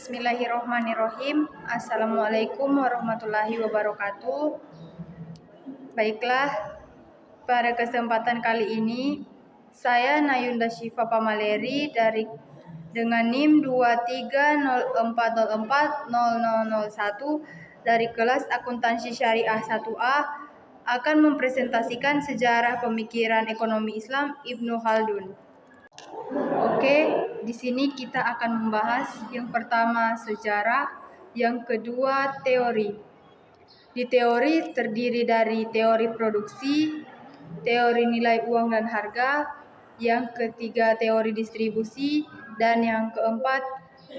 Bismillahirrohmanirrohim. Assalamualaikum warahmatullahi wabarakatuh. Baiklah, pada kesempatan kali ini saya Nayunda Syifa Pamaleri dengan NIM 2304040001 dari kelas Akuntansi Syariah 1A akan mempresentasikan sejarah pemikiran ekonomi Islam Ibnu Khaldun. Oke, di sini kita akan membahas yang pertama sejarah, yang kedua teori. Di teori terdiri dari teori produksi, teori nilai uang dan harga, yang ketiga teori distribusi, dan yang keempat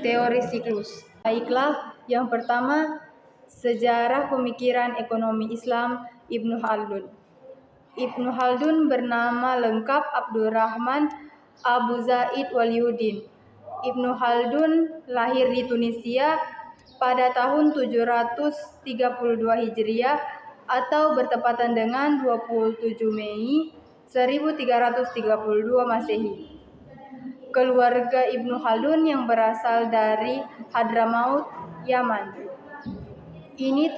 teori siklus. Baiklah, yang pertama sejarah pemikiran ekonomi Islam Ibnu Khaldun. Ibnu Khaldun bernama lengkap Abdurrahman Abu Zaid Waliuddin. Ibnu Khaldun lahir di Tunisia pada tahun 732 Hijriah atau bertepatan dengan 27 Mei 1332 Masehi. Keluarga Ibnu Khaldun yang berasal dari Hadramaut, Yaman. Ini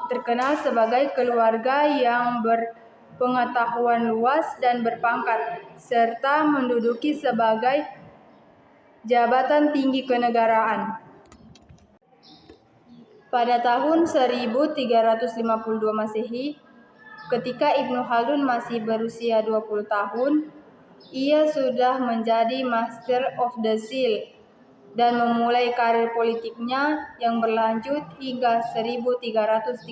terkenal sebagai keluarga yang berpengetahuan luas dan berpangkat, serta menduduki sebagai jabatan tinggi kenegaraan. Pada tahun 1352 Masehi, ketika Ibnu Khaldun masih berusia 20 tahun, ia sudah menjadi Master of the Seal dan memulai karir politiknya yang berlanjut hingga 1335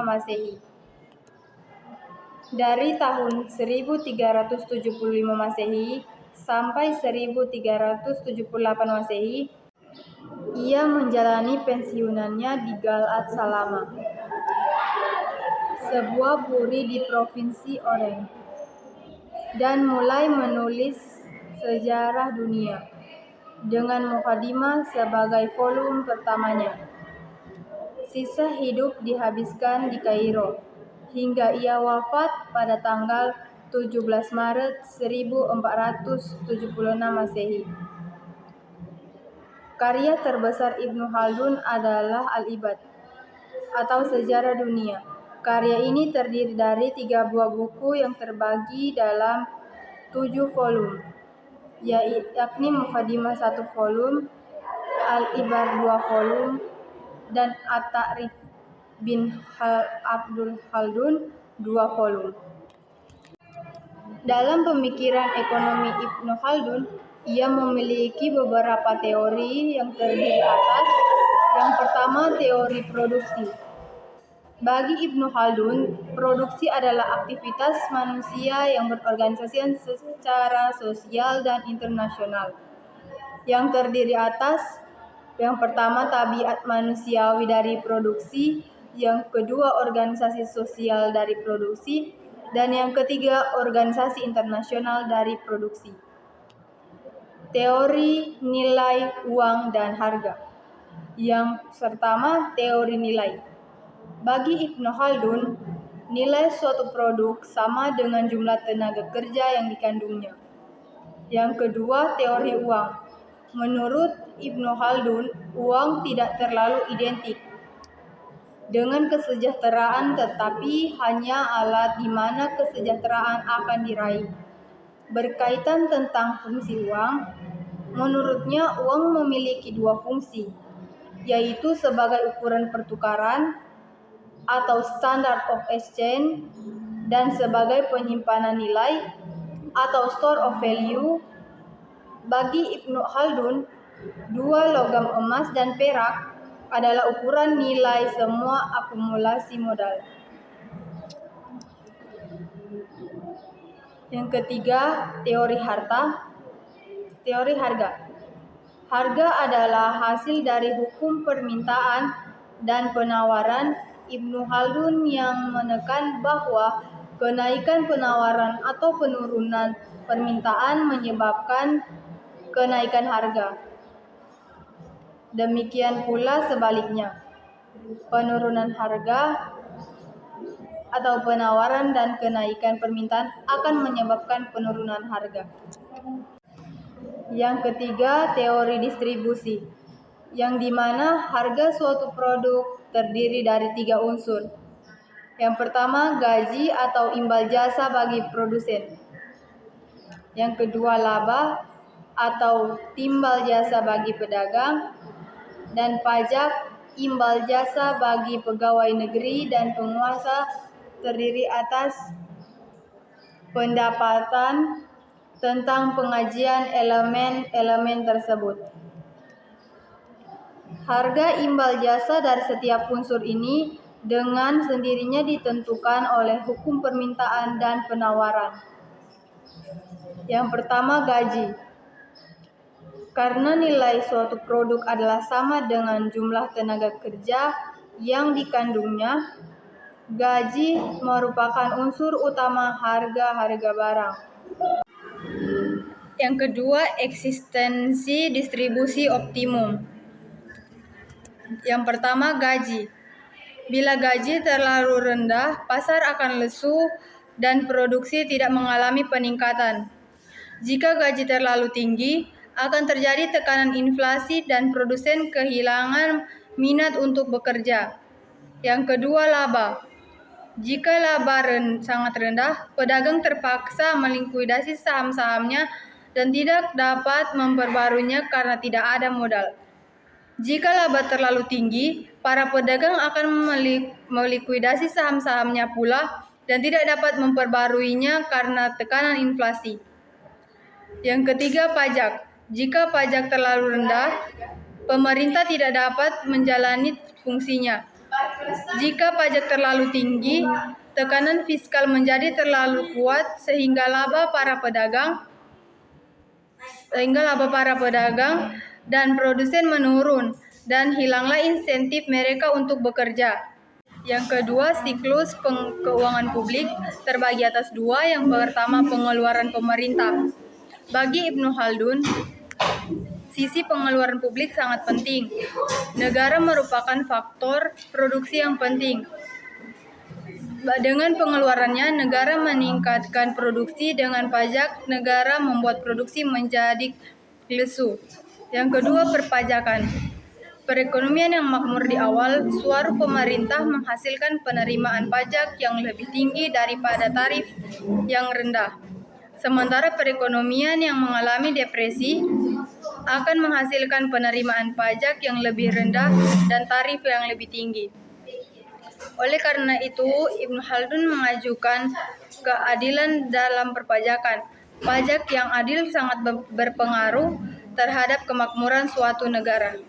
Masehi. Dari tahun 1375 Masehi sampai 1378 Masehi, ia menjalani pensiunannya di Gal'at Salama, sebuah puri di Provinsi Orange, dan mulai menulis sejarah dunia dengan Muqaddimah sebagai volume pertamanya. Sisa hidup dihabiskan di Kairo hingga ia wafat pada tanggal 17 Maret 1476 Masehi. Karya terbesar Ibnu Khaldun adalah Al-Ibad atau Sejarah Dunia. Karya ini terdiri dari 3 buah buku yang terbagi dalam 7 volume, yakni Muqaddimah 1 volume, Al-Ibad 2 volume, dan At-Ta'rif bin Abdul Khaldun 2 volume. Dalam pemikiran ekonomi Ibnu Khaldun, ia memiliki beberapa teori yang terdiri atas. Yang pertama, teori produksi. Bagi Ibnu Khaldun, produksi adalah aktivitas manusia yang berorganisasi secara sosial dan internasional, yang terdiri atas yang pertama, tabiat manusiawi dari produksi, yang kedua, organisasi sosial dari produksi, dan yang ketiga, organisasi internasional dari produksi. Teori nilai uang dan harga. Yang pertama, teori nilai. Bagi Ibnu Khaldun, nilai suatu produk sama dengan jumlah tenaga kerja yang dikandungnya. Yang kedua, teori uang. Menurut Ibnu Khaldun, uang tidak terlalu identik dengan kesejahteraan, tetapi hanya alat di mana kesejahteraan akan diraih. Berkaitan tentang fungsi uang, menurutnya uang memiliki 2 fungsi, yaitu sebagai ukuran pertukaran atau standard of exchange dan sebagai penyimpanan nilai atau store of value. Bagi Ibnu Khaldun, 2 logam emas dan perak adalah ukuran nilai semua akumulasi modal. Yang ketiga, teori harta. Teori harga. Harga adalah hasil dari hukum permintaan dan penawaran Ibnu Khaldun yang menekan bahwa kenaikan penawaran atau penurunan permintaan menyebabkan kenaikan harga. Demikian pula sebaliknya, penurunan harga atau penawaran dan kenaikan permintaan akan menyebabkan penurunan harga. Yang ketiga, teori distribusi. yang dimana harga suatu produk terdiri dari 3 unsur. Yang pertama, gaji atau imbal jasa bagi produsen. Yang kedua, laba atau timbal jasa bagi pedagang. Dan pajak imbal jasa bagi pegawai negeri dan penguasa terdiri atas pendapatan tentang pengajian elemen-elemen tersebut. Harga imbal jasa dari setiap unsur ini dengan sendirinya ditentukan oleh hukum permintaan dan penawaran. Yang pertama, gaji. Karena nilai suatu produk adalah sama dengan jumlah tenaga kerja yang dikandungnya, gaji merupakan unsur utama harga-harga barang. Yang kedua, eksistensi distribusi optimum. Yang pertama, gaji. Bila gaji terlalu rendah, pasar akan lesu dan produksi tidak mengalami peningkatan. Jika gaji terlalu tinggi, akan terjadi tekanan inflasi dan produsen kehilangan minat untuk bekerja. Yang kedua, laba. Jika laba sangat rendah, pedagang terpaksa melikuidasi saham-sahamnya dan tidak dapat memperbaruinya karena tidak ada modal. Jika laba terlalu tinggi, para pedagang akan melikuidasi saham-sahamnya pula dan tidak dapat memperbaruinya karena tekanan inflasi. Yang ketiga, pajak. Jika pajak terlalu rendah, pemerintah tidak dapat menjalani fungsinya. Jika pajak terlalu tinggi, tekanan fiskal menjadi terlalu kuat sehingga laba para pedagang dan produsen menurun dan hilanglah insentif mereka untuk bekerja. Yang kedua, siklus keuangan publik terbagi atas 2. Yang pertama, pengeluaran pemerintah. Bagi Ibnu Khaldun, sisi pengeluaran publik sangat penting. Negara merupakan faktor produksi yang penting. Dengan pengeluarannya, negara meningkatkan produksi. Dengan pajak, negara membuat produksi menjadi lesu. Yang kedua, perpajakan. Perekonomian yang makmur di awal, suara pemerintah menghasilkan penerimaan pajak yang lebih tinggi daripada tarif yang rendah. Sementara perekonomian yang mengalami depresi akan menghasilkan penerimaan pajak yang lebih rendah dan tarif yang lebih tinggi. Oleh karena itu, Ibnu Khaldun mengajukan keadilan dalam perpajakan. Pajak yang adil sangat berpengaruh terhadap kemakmuran suatu negara.